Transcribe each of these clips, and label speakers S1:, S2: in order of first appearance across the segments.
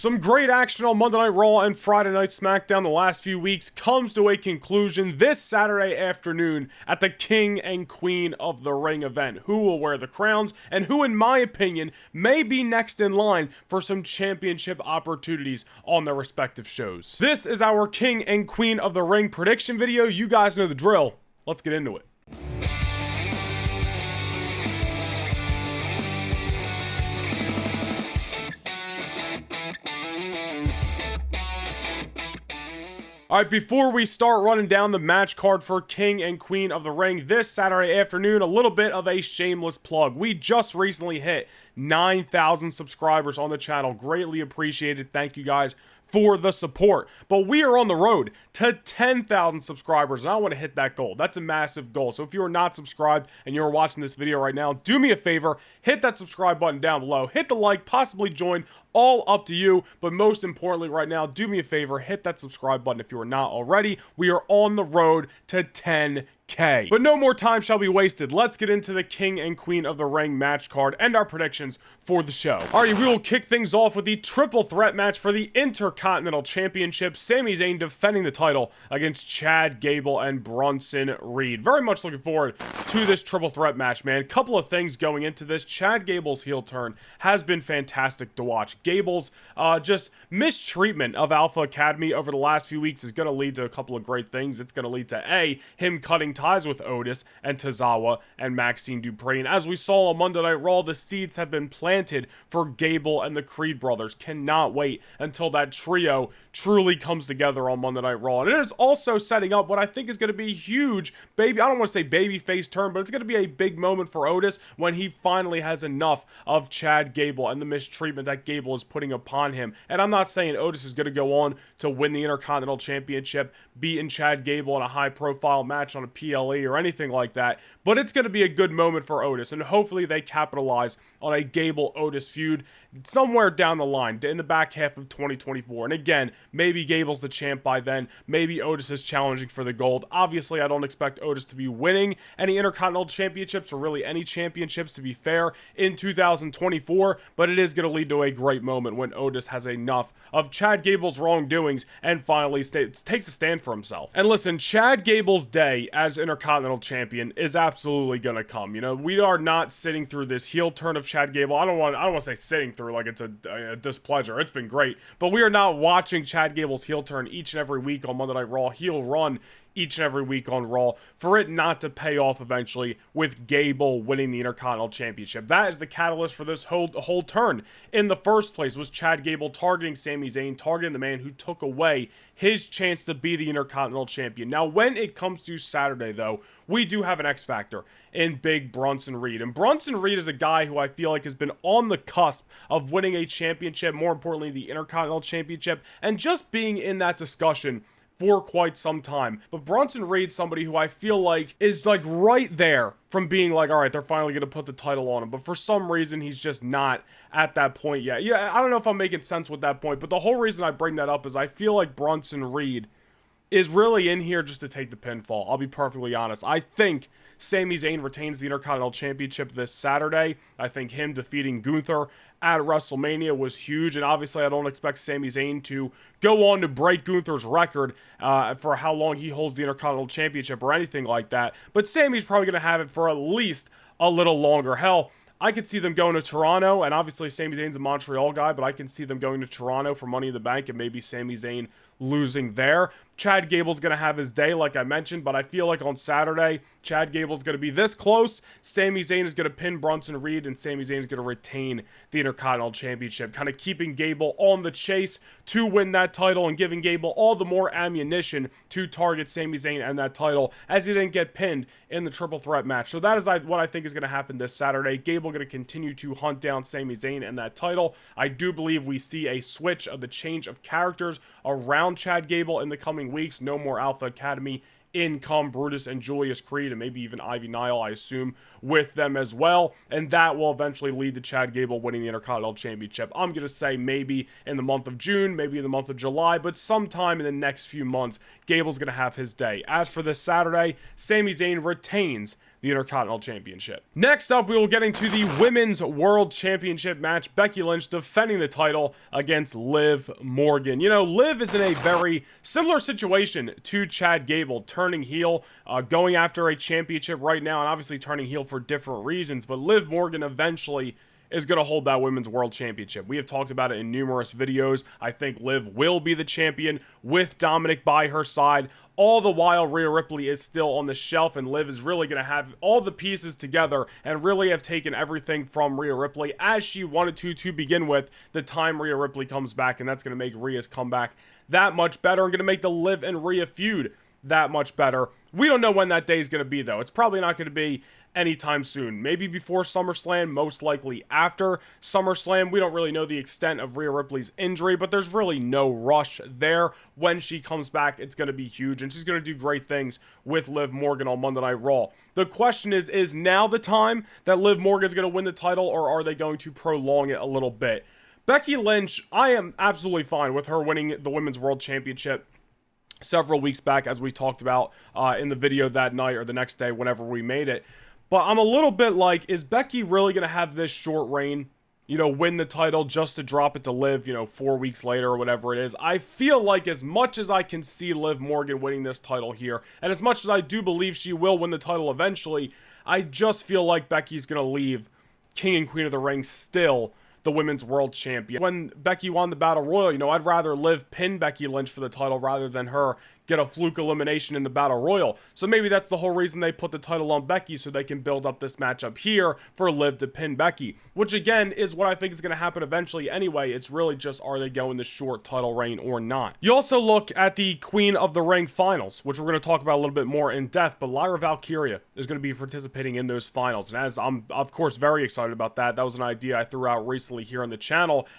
S1: Some great action on Monday Night Raw and Friday Night SmackDown the last few weeks comes to a conclusion this Saturday afternoon at the King and Queen of the Ring event. Who will wear the crowns and who, in my opinion, may be next in line for some championship opportunities on their respective shows. This is our King and Queen of the Ring prediction video. You guys know the drill. Let's get into it. Alright, before we start running down the match card for King and Queen of the Ring this Saturday afternoon, a little bit of a shameless plug. We just recently hit 9,000 subscribers on the channel. Greatly appreciated. Thank you guys for the support. But we are on the road to 10,000 subscribers, and I want to hit that goal. That's a massive goal. So if you are not subscribed and you're watching this video right now, do me a favor, hit that subscribe button down below. Hit the like, possibly join, all up to you. But most importantly right now, do me a favor, hit that subscribe button if you are not already. We are on the road to 10K. But no more time shall be wasted. Let's get into the King and Queen of the Ring match card and our predictions for the show. Alrighty, we will kick things off with the triple threat match for the Intercontinental Championship. Sami Zayn defending the title against Chad Gable and Bronson Reed. Very much looking forward to this triple threat match, man. Couple of things going into this. Chad Gable's heel turn has been fantastic to watch. Gable's just mistreatment of Alpha Academy over the last few weeks is going to lead to a couple of great things. It's going to lead to him cutting ties with Otis and Tozawa and Maxine Dupree. And as we saw on Monday Night Raw, the seeds have been planted for Gable and the Creed brothers. Cannot wait until that trio truly comes together on Monday Night Raw. And it is also setting up what I think is going to be huge, I don't want to say babyface turn, but it's going to be a big moment for Otis when he finally has enough of Chad Gable and the mistreatment that Gable is putting upon him. And I'm not saying Otis is going to go on to win the Intercontinental Championship, beating Chad Gable in a high-profile match on a PLE or anything like that, but it's going to be a good moment for Otis, and hopefully they capitalize on a Gable-Otis feud somewhere down the line, in the back half of 2024. And again, maybe Gable's the champ by then, maybe Otis is challenging for the gold. Obviously, I don't expect Otis to be winning any Intercontinental Championships, or really any championships, to be fair, in 2024, but it is going to lead to a great moment when Otis has enough of Chad Gable's wrongdoings and finally takes a stand for himself. And listen, Chad Gable's day as Intercontinental Champion is absolutely going to come. You know, we are not sitting through this heel turn of Chad Gable. I don't want to say sitting through like it's a displeasure. It's been great, but we are not watching Chad Gable's heel turn each and every week on Monday Night Raw, heel run each and every week on Raw, for it not to pay off eventually with Gable winning the Intercontinental Championship. That is the catalyst for this whole turn in the first place, was Chad Gable targeting Sami Zayn, targeting the man who took away his chance to be the Intercontinental Champion. Now, when it comes to Saturday, though, we do have an X Factor in big Bronson Reed. And Bronson Reed is a guy who I feel like has been on the cusp of winning a championship, more importantly, the Intercontinental Championship, and just being in that discussion for quite some time. But Bronson Reed's somebody who I feel like is like right there from being like, all right, they're finally going to put the title on him. But for some reason, he's just not at that point yet. Yeah, I don't know if I'm making sense with that point, but the whole reason I bring that up is I feel like Bronson Reed is really in here just to take the pinfall. I'll be perfectly honest. I think Sami Zayn retains the Intercontinental Championship this Saturday. I think him defeating Gunther at WrestleMania was huge, and obviously I don't expect Sami Zayn to go on to break Gunther's record for how long he holds the Intercontinental Championship or anything like that, but Sami's probably going to have it for at least a little longer. Hell, I could see them going to Toronto, and obviously Sami Zayn's a Montreal guy, but I can see them going to Toronto for Money in the Bank and maybe Sami Zayn losing there. Chad Gable's going to have his day, like I mentioned, but I feel like on Saturday, Chad Gable's going to be this close. Sami Zayn is going to pin Bronson Reed, and Sami Zayn is going to retain the Intercontinental Championship, kind of keeping Gable on the chase to win that title and giving Gable all the more ammunition to target Sami Zayn and that title, as he didn't get pinned in the triple threat match. So that is what I think is going to happen this Saturday. Gable going to continue to hunt down Sami Zayn and that title. I do believe we see a switch of the change of characters around Chad Gable in the coming weeks. No more Alpha Academy. In come Brutus and Julius Creed, and maybe even Ivy Nile, I assume, with them as well. And that will eventually lead to Chad Gable winning the Intercontinental Championship. I'm going to say maybe in the month of June, maybe in the month of July, but sometime in the next few months, Gable's going to have his day. As for this Saturday, Sami Zayn retains the Intercontinental Championship. Next up, we will get into the Women's World Championship match. Becky Lynch defending the title against Liv Morgan. You know, Liv is in a very similar situation to Chad Gable, turning heel, going after a championship right now, and obviously turning heel for different reasons, but Liv Morgan eventually is going to hold that Women's World Championship. We have talked about it in numerous videos. I think Liv will be the champion with Dominic by her side. All the while, Rhea Ripley is still on the shelf, and Liv is really going to have all the pieces together and really have taken everything from Rhea Ripley as she wanted to begin with the time Rhea Ripley comes back, and that's going to make Rhea's comeback that much better and going to make the Liv and Rhea feud that much better. We don't know when that day is going to be, though. It's probably not going to be anytime soon. Maybe before SummerSlam, most likely after SummerSlam. We don't really know the extent of Rhea Ripley's injury, but there's really no rush there. When she comes back, it's going to be huge, and she's going to do great things with Liv Morgan on Monday Night Raw. The question is now the time that Liv Morgan's going to win the title, or are they going to prolong it a little bit? Becky Lynch, I am absolutely fine with her winning the Women's World Championship several weeks back, as we talked about in the video that night or the next day, whenever we made it. But I'm a little bit like, is Becky really going to have this short reign, you know, win the title just to drop it to Liv, you know, 4 weeks later or whatever it is? I feel like as much as I can see Liv Morgan winning this title here, and as much as I do believe she will win the title eventually, I just feel like Becky's going to leave King and Queen of the Ring still the Women's World Champion. When Becky won the Battle Royal, you know, I'd rather Liv pin Becky Lynch for the title rather than her get a fluke elimination in the Battle Royal. So maybe that's the whole reason they put the title on Becky, so they can build up this matchup here for Liv to pin Becky, which again is what I think is going to happen eventually anyway. It's really just, are they going the short title reign or not? You also look at the Queen of the Ring finals, which we're going to talk about a little bit more in depth, but Lyra Valkyria is going to be participating in those finals, and as I'm of course very excited about that. That was an idea I threw out recently here on the channel,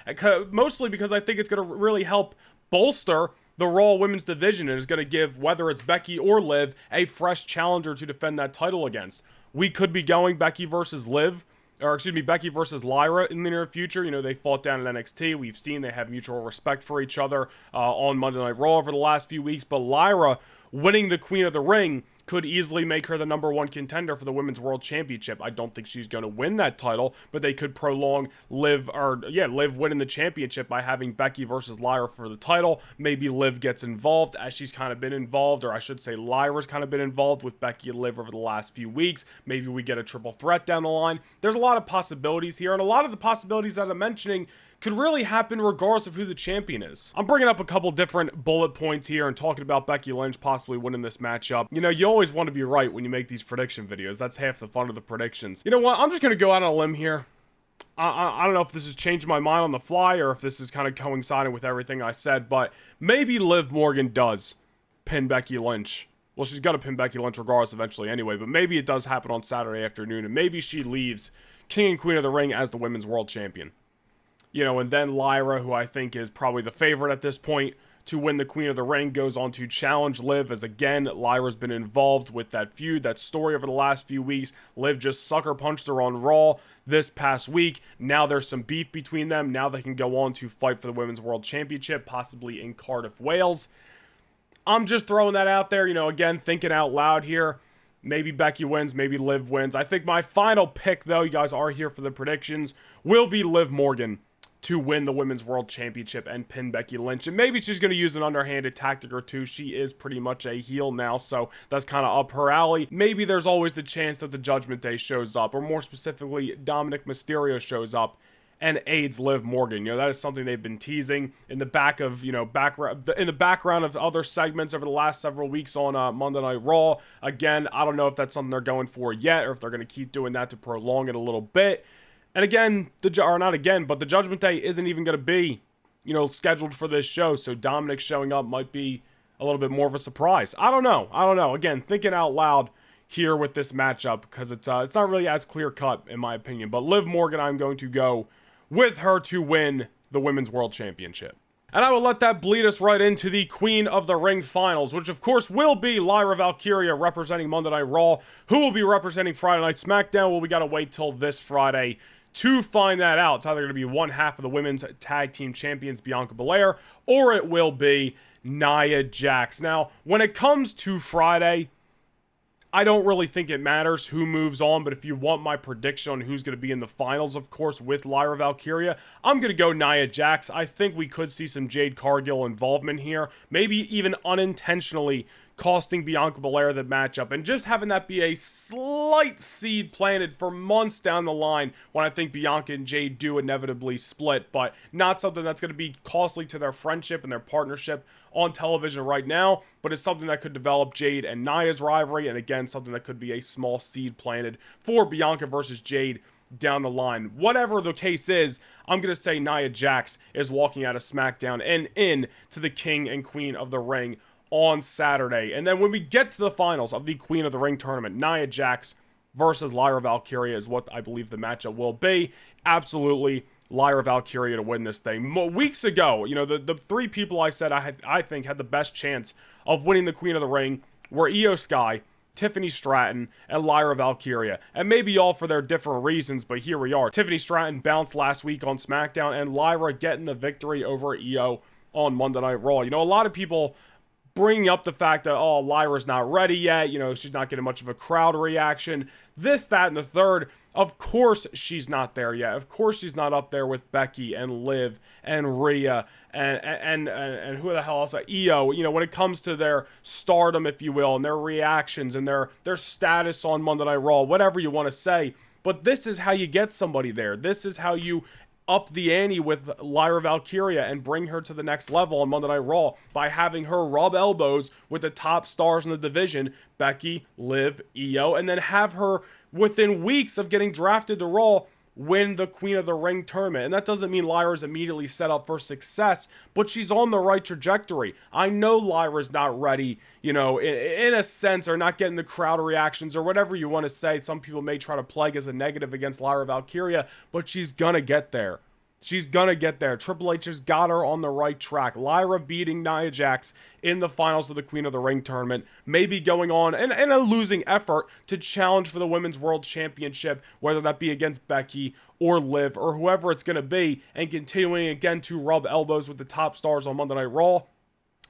S1: mostly because I think it's going to really help bolster the Raw Women's division, and is going to give, whether it's Becky or Liv, a fresh challenger to defend that title against. We could be going Becky versus Liv, or excuse me, Becky versus Lyra in the near future. You know, they fought down at NXT. We've seen they have mutual respect for each other on Monday Night Raw over the last few weeks, but Lyra winning the Queen of the Ring could easily make her the #1 contender for the Women's World Championship. I don't think she's going to win that title, but they could prolong Liv winning the championship by having Becky versus Lyra for the title. Maybe Liv gets involved, as she's kind of been involved, or I should say Lyra's kind of been involved with Becky and Liv over the last few weeks. Maybe we get a triple threat down the line. There's a lot of possibilities here, and a lot of the possibilities that I'm mentioning could really happen regardless of who the champion is. I'm bringing up a couple different bullet points here and talking about Becky Lynch possibly winning this matchup. You know, you always want to be right when you make these prediction videos. That's half the fun of the predictions. You know what? I'm just going to go out on a limb here. I don't know if this has changed my mind on the fly or if this is kind of coinciding with everything I said, but maybe Liv Morgan does pin Becky Lynch. Well, she's going to pin Becky Lynch regardless eventually anyway, but maybe it does happen on Saturday afternoon, and maybe she leaves King and Queen of the Ring as the Women's World Champion. You know, and then Lyra, who I think is probably the favorite at this point to win the Queen of the Ring, goes on to challenge Liv, as again, Lyra's been involved with that feud, that story over the last few weeks. Liv just sucker punched her on Raw this past week. Now there's some beef between them. Now they can go on to fight for the Women's World Championship, possibly in Cardiff, Wales. I'm just throwing that out there, you know, again, thinking out loud here. Maybe Becky wins, maybe Liv wins. I think my final pick, though, you guys are here for the predictions, will be Liv Morgan to win the Women's World Championship and pin Becky Lynch. And maybe she's going to use an underhanded tactic or two. She is pretty much a heel now, so that's kind of up her alley. Maybe there's always the chance that the Judgment Day shows up, or more specifically, Dominic Mysterio shows up and aids Liv Morgan. You know, that is something they've been teasing in the back of, you know, in the background of other segments over the last several weeks on Monday Night Raw. Again, I don't know if that's something they're going for yet, or if they're going to keep doing that to prolong it a little bit. And again, the Judgment Day isn't even going to be, you know, scheduled for this show, so Dominic showing up might be a little bit more of a surprise. I don't know. Again, thinking out loud here with this matchup, because it's not really as clear-cut, in my opinion. But Liv Morgan, I'm going to go with her to win the Women's World Championship. And I will let that bleed us right into the Queen of the Ring finals, which of course will be Lyra Valkyria representing Monday Night Raw. Who will be representing Friday Night SmackDown? Well, we got to wait till this Friday to find that out. It's either going to be one half of the women's tag team champions, Bianca Belair, or it will be Nia Jax. Now, when it comes to Friday, I don't really think it matters who moves on, but if you want my prediction on who's going to be in the finals, of course, with Lyra Valkyria, I'm going to go Nia Jax. I think we could see some Jade Cargill involvement here, maybe even unintentionally costing Bianca Belair the matchup, and just having that be a slight seed planted for months down the line when I think Bianca and Jade do inevitably split, but not something that's going to be costly to their friendship and their partnership on television right now, but it's something that could develop Jade and Nia's rivalry, and again, something that could be a small seed planted for Bianca versus Jade down the line. Whatever the case is, I'm going to say Nia Jax is walking out of SmackDown and in to the King and Queen of the Ring on Saturday. And then when we get to the finals of the Queen of the Ring tournament, Nia Jax versus Lyra Valkyria is what I believe the matchup will be. Absolutely Lyra Valkyria to win this thing. Weeks ago, you know, the three people I said I think had the best chance of winning the Queen of the Ring were Io Sky, Tiffany Stratton, and Lyra Valkyria. And maybe all for their different reasons, but here we are. Tiffany Stratton bounced last week on SmackDown, and Lyra getting the victory over Io on Monday Night Raw. You know, a lot of people bringing up the fact that, oh, Lyra's not ready yet, you know, she's not getting much of a crowd reaction, this, that, and the third. Of course she's not there yet. Of course she's not up there with Becky and Liv and Rhea and who the hell else? Io. You know, when it comes to their stardom, if you will, and their reactions and their status on Monday Night Raw, whatever you want to say. But this is how you get somebody there. This is how you up the ante with Lyra Valkyria and bring her to the next level on Monday Night Raw by having her rub elbows with the top stars in the division, Becky, Liv, Io, and then have her within weeks of getting drafted to Raw win the Queen of the Ring tournament. And that doesn't mean Lyra's immediately set up for success, but she's on the right trajectory. I know Lyra's not ready, you know, in a sense, or not getting the crowd reactions or whatever you want to say. Some people may try to plague as a negative against Lyra Valkyria, but she's gonna get there. She's gonna get there. Triple H has got her on the right track. Lyra beating Nia Jax in the finals of the Queen of the Ring tournament, maybe going on in a losing effort to challenge for the Women's World Championship, whether that be against Becky or Liv or whoever it's gonna be, and continuing again to rub elbows with the top stars on Monday Night Raw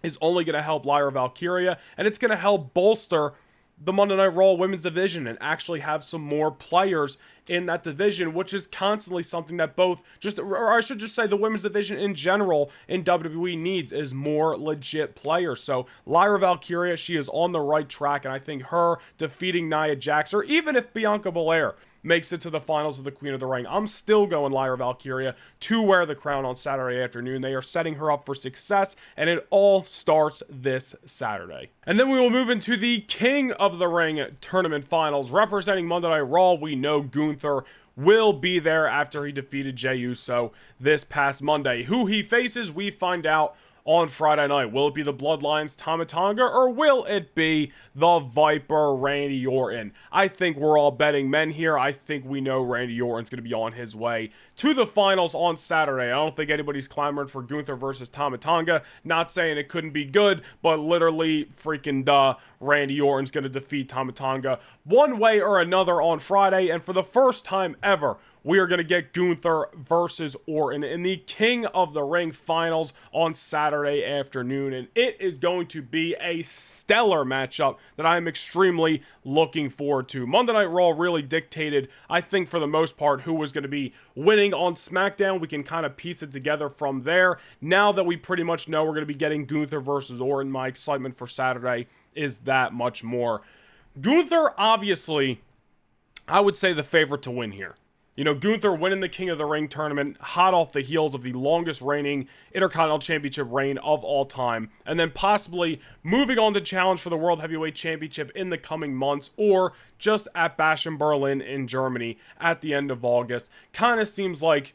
S1: is only gonna help Lyra Valkyria, and it's gonna help bolster the Monday Night Raw women's division and actually have some more players in that division, which is constantly something that or I should just say the women's division in general in WWE needs is more legit players. So Lyra Valkyria, she is on the right track, and I think her defeating Nia Jax, or even if Bianca Belair makes it to the finals of the Queen of the Ring, I'm still going Lyra Valkyria to wear the crown on Saturday afternoon. They are setting her up for success, and it all starts this Saturday. And then we will move into the King of the Ring tournament finals. Representing Monday Night Raw, we know Gunther will be there after he defeated Jey Uso this past Monday. Who he faces, we find out on Friday night. Will it be the Bloodlines, Tama Tonga, or will it be the Viper, Randy Orton? I think we're all betting men here. I think we know Randy Orton's going to be on his way to the finals on Saturday. I don't think anybody's clamoring for Gunther versus Tama Tonga. Not saying it couldn't be good, but literally freaking duh, Randy Orton's going to defeat Tama Tonga one way or another on Friday, and for the first time ever, we are going to get Gunther versus Orton in the King of the Ring finals on Saturday afternoon. And it is going to be a stellar matchup that I am extremely looking forward to. Monday Night Raw really dictated, I think for the most part, who was going to be winning on SmackDown. We can kind of piece it together from there. Now that we pretty much know we're going to be getting Gunther versus Orton, my excitement for Saturday is that much more. Gunther, obviously, I would say the favorite to win here. You know, Gunther winning the King of the Ring tournament, hot off the heels of the longest reigning Intercontinental Championship reign of all time, and then possibly moving on to challenge for the World Heavyweight Championship in the coming months, or just at Bash in Berlin in Germany at the end of August. Kind of seems like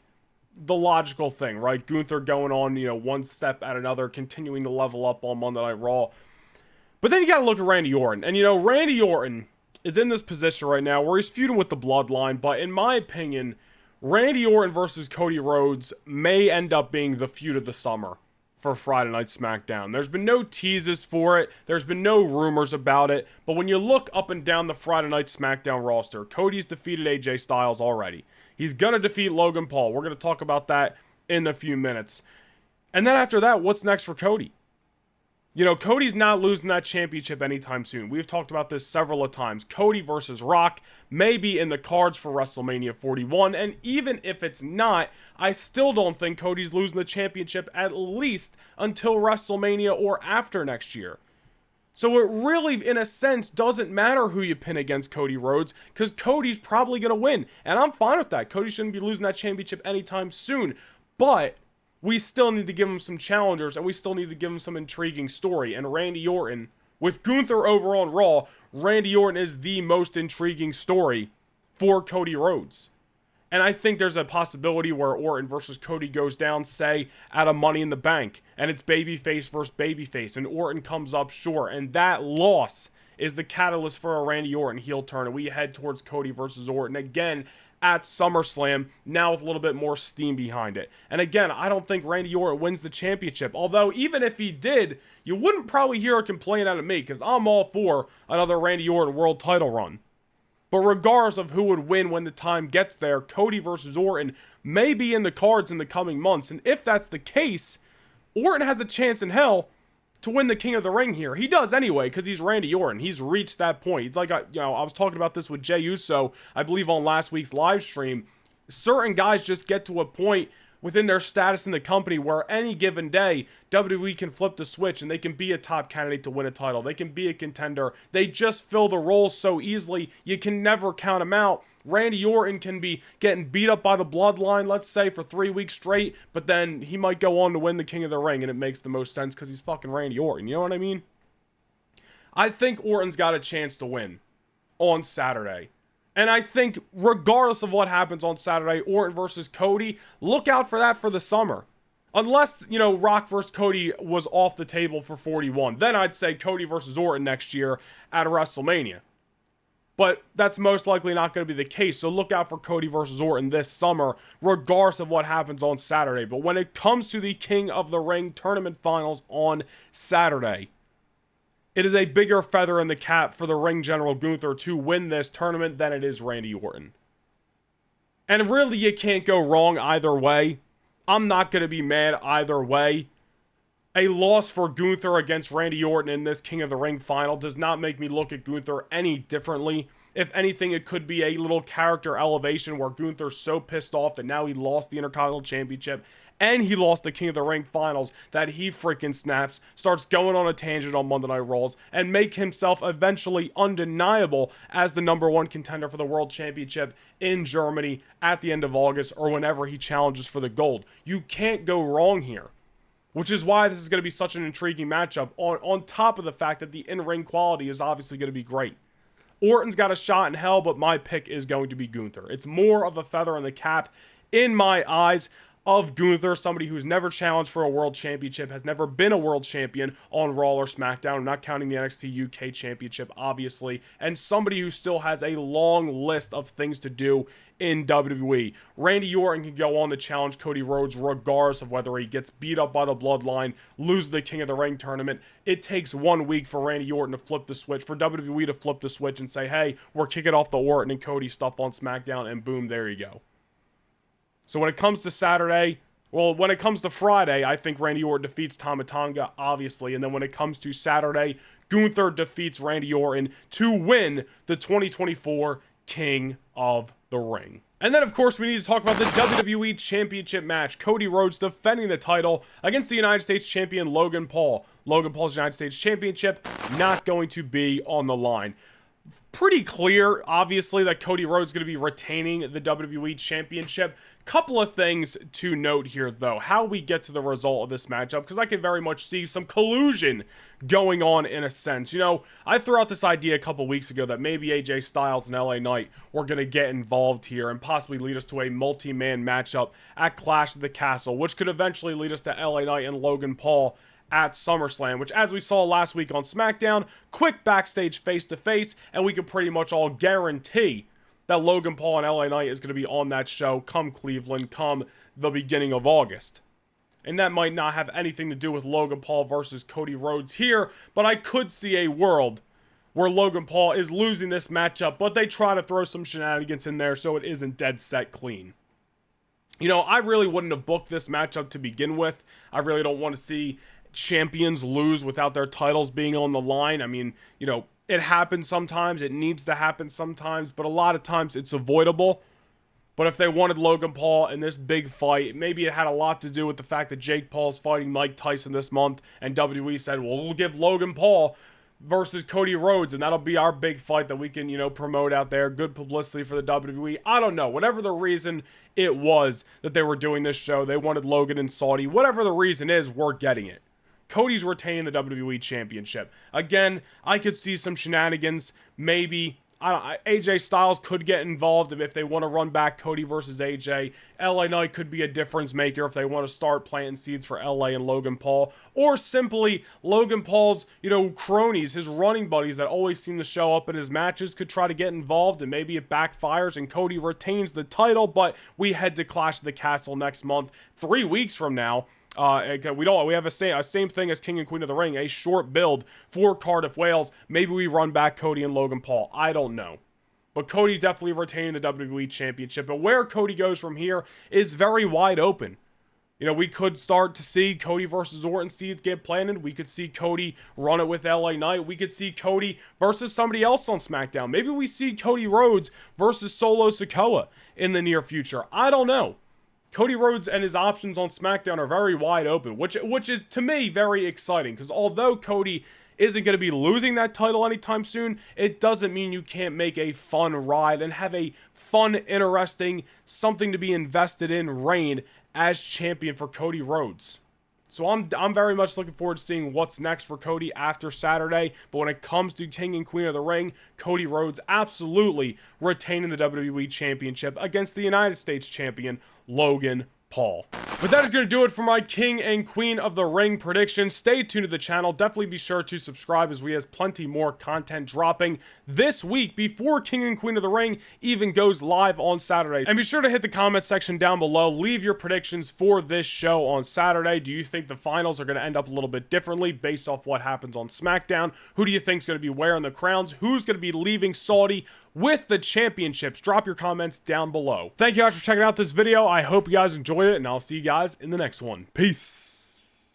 S1: the logical thing, right? Gunther going on, you know, one step at another, continuing to level up on Monday Night Raw. But then you got to look at Randy Orton, and you know, Randy Orton is in this position right now where he's feuding with the Bloodline, but in my opinion, Randy Orton versus Cody Rhodes may end up being the feud of the summer for Friday Night SmackDown. There's been no teases for it, there's been no rumors about it, but when you look up and down the Friday Night SmackDown roster, Cody's defeated AJ Styles already. He's gonna defeat Logan Paul. We're gonna talk about that in a few minutes. And then after that, what's next for Cody? You know, Cody's not losing that championship anytime soon. We've talked about this several of times. Cody versus Rock may be in the cards for WrestleMania 41, and even if it's not, I still don't think Cody's losing the championship at least until WrestleMania or after next year. So it really, in a sense, doesn't matter who you pin against Cody Rhodes, because Cody's probably going to win, and I'm fine with that. Cody shouldn't be losing that championship anytime soon, but we still need to give him some challengers, and we still need to give him some intriguing story. And Randy Orton, with Gunther over on Raw, Randy Orton is the most intriguing story for Cody Rhodes. And I think there's a possibility where Orton versus Cody goes down, say, at a Money in the Bank, and it's babyface versus babyface, and Orton comes up short, and that loss is the catalyst for a Randy Orton heel turn, and we head towards Cody versus Orton again at SummerSlam, now with a little bit more steam behind it. And again, I don't think Randy Orton wins the championship, although even if he did, you wouldn't probably hear a complaint out of me, because I'm all for another Randy Orton world title run. But regardless of who would win when the time gets there, Cody versus Orton may be in the cards in the coming months, and if that's the case, Orton has a chance in hell to win the King of the Ring here. He does anyway, because he's Randy Orton. He's reached that point. It's like, I was talking about this with Jey Uso, I believe on last week's live stream. Certain guys just get to a point within their status in the company where any given day, WWE can flip the switch and they can be a top candidate to win a title. They can be a contender. They just fill the roles so easily, you can never count them out. Randy Orton can be getting beat up by the bloodline, let's say, for 3 weeks straight, but then he might go on to win the King of the Ring, and it makes the most sense because he's fucking Randy Orton. You know what I mean? I think Orton's got a chance to win on Saturday. And I think regardless of what happens on Saturday, Orton versus Cody, look out for that for the summer. Unless, Rock versus Cody was off the table for 41. Then I'd say Cody versus Orton next year at WrestleMania. But that's most likely not going to be the case. So look out for Cody versus Orton this summer, regardless of what happens on Saturday. But when it comes to the King of the Ring tournament finals on Saturday, it is a bigger feather in the cap for the ring general Gunther to win this tournament than it is Randy Orton. And really, you can't go wrong either way. I'm not going to be mad either way. A loss for Gunther against Randy Orton in this King of the Ring final does not make me look at Gunther any differently. If anything, it could be a little character elevation where Gunther's so pissed off that now he lost the Intercontinental Championship and he lost the King of the Ring finals that he freaking snaps, starts going on a tangent on Monday Night Raws, and make himself eventually undeniable as the #1 contender for the World Championship in Germany at the end of August or whenever he challenges for the gold. You can't go wrong here. Which is why this is going to be such an intriguing matchup, on top of the fact that the in-ring quality is obviously going to be great. Orton's got a shot in hell, but my pick is going to be Gunther. It's more of a feather in the cap, in my eyes, of Gunther, somebody who's never challenged for a world championship, has never been a world champion on Raw or SmackDown. I'm not counting the NXT UK championship, obviously, and somebody who still has a long list of things to do in WWE. Randy Orton can go on to challenge Cody Rhodes regardless of whether he gets beat up by the bloodline, loses the King of the Ring tournament. It takes 1 week for Randy Orton to flip the switch, for WWE to flip the switch and say, hey, we're kicking off the Orton and Cody stuff on SmackDown, and boom, there you go. So when it comes to Saturday, when it comes to Friday, I think Randy Orton defeats Tama Tonga, obviously. And then when it comes to Saturday, Gunther defeats Randy Orton to win the 2024 King of the Ring. And then, of course, we need to talk about the WWE Championship match. Cody Rhodes defending the title against the United States Champion Logan Paul. Logan Paul's United States Championship not going to be on the line. Pretty clear, obviously, that Cody Rhodes is going to be retaining the WWE Championship. Couple of things to note here, though. How we get to the result of this matchup, because I can very much see some collusion going on in a sense. I threw out this idea a couple weeks ago that maybe AJ Styles and LA Knight were going to get involved here and possibly lead us to a multi-man matchup at Clash of the Castle, which could eventually lead us to LA Knight and Logan Paul at SummerSlam, which, as we saw last week on SmackDown, quick backstage face-to-face, and we can pretty much all guarantee that Logan Paul and LA Knight is going to be on that show come Cleveland, come the beginning of August. And that might not have anything to do with Logan Paul versus Cody Rhodes here, but I could see a world where Logan Paul is losing this matchup, but they try to throw some shenanigans in there so it isn't dead set clean. I really wouldn't have booked this matchup to begin with. I really don't want to see champions lose without their titles being on the line. I mean, you know, it happens sometimes, it needs to happen sometimes, but a lot of times it's avoidable. But if they wanted Logan Paul in this big fight, maybe it had a lot to do with the fact that Jake Paul's fighting Mike Tyson this month, and WWE said, well, we'll give Logan Paul versus Cody Rhodes, and that'll be our big fight that we can, you know, promote out there. Good publicity for the WWE. I don't know. Whatever the reason it was that they were doing this show, they wanted Logan in Saudi. Whatever the reason is, we're getting it. Cody's retaining the WWE Championship. Again, I could see some shenanigans. Maybe AJ Styles could get involved if they want to run back Cody versus AJ. LA Knight could be a difference maker if they want to start planting seeds for LA and Logan Paul. Or simply Logan Paul's, you know, cronies, his running buddies that always seem to show up in his matches could try to get involved, and maybe it backfires and Cody retains the title. But we head to Clash of the Castle next month, 3 weeks from now. We have a same thing as King and Queen of the Ring, a short build for Cardiff, Wales. Maybe we run back Cody and Logan Paul. I don't know. But Cody definitely retaining the WWE Championship. But where Cody goes from here is very wide open. You know, we could start to see Cody versus Orton seeds get planted. We could see Cody run it with LA Knight. We could see Cody versus somebody else on SmackDown. Maybe we see Cody Rhodes versus Solo Sikoa in the near future. I don't know. Cody Rhodes and his options on SmackDown are very wide open, which is, to me, very exciting. Because although Cody isn't going to be losing that title anytime soon, it doesn't mean you can't make a fun ride and have a fun, interesting, something to be invested in reign as champion for Cody Rhodes. So I'm very much looking forward to seeing what's next for Cody after Saturday. But when it comes to King and Queen of the Ring, Cody Rhodes absolutely retaining the WWE Championship against the United States Champion, Logan Paul. But that is going to do it for my King and Queen of the Ring predictions. Stay tuned to the channel. Definitely be sure to subscribe as we have plenty more content dropping this week before King and Queen of the Ring even goes live on Saturday. And be sure to hit the comment section down below. Leave your predictions for this show on Saturday. Do you think the finals are going to end up a little bit differently based off what happens on SmackDown? Who do you think is going to be wearing the crowns? Who's going to be leaving Saudi with the championships? Drop your comments down below. Thank you guys for checking out this video. I hope you guys enjoyed it, and I'll see you guys in the next one. Peace.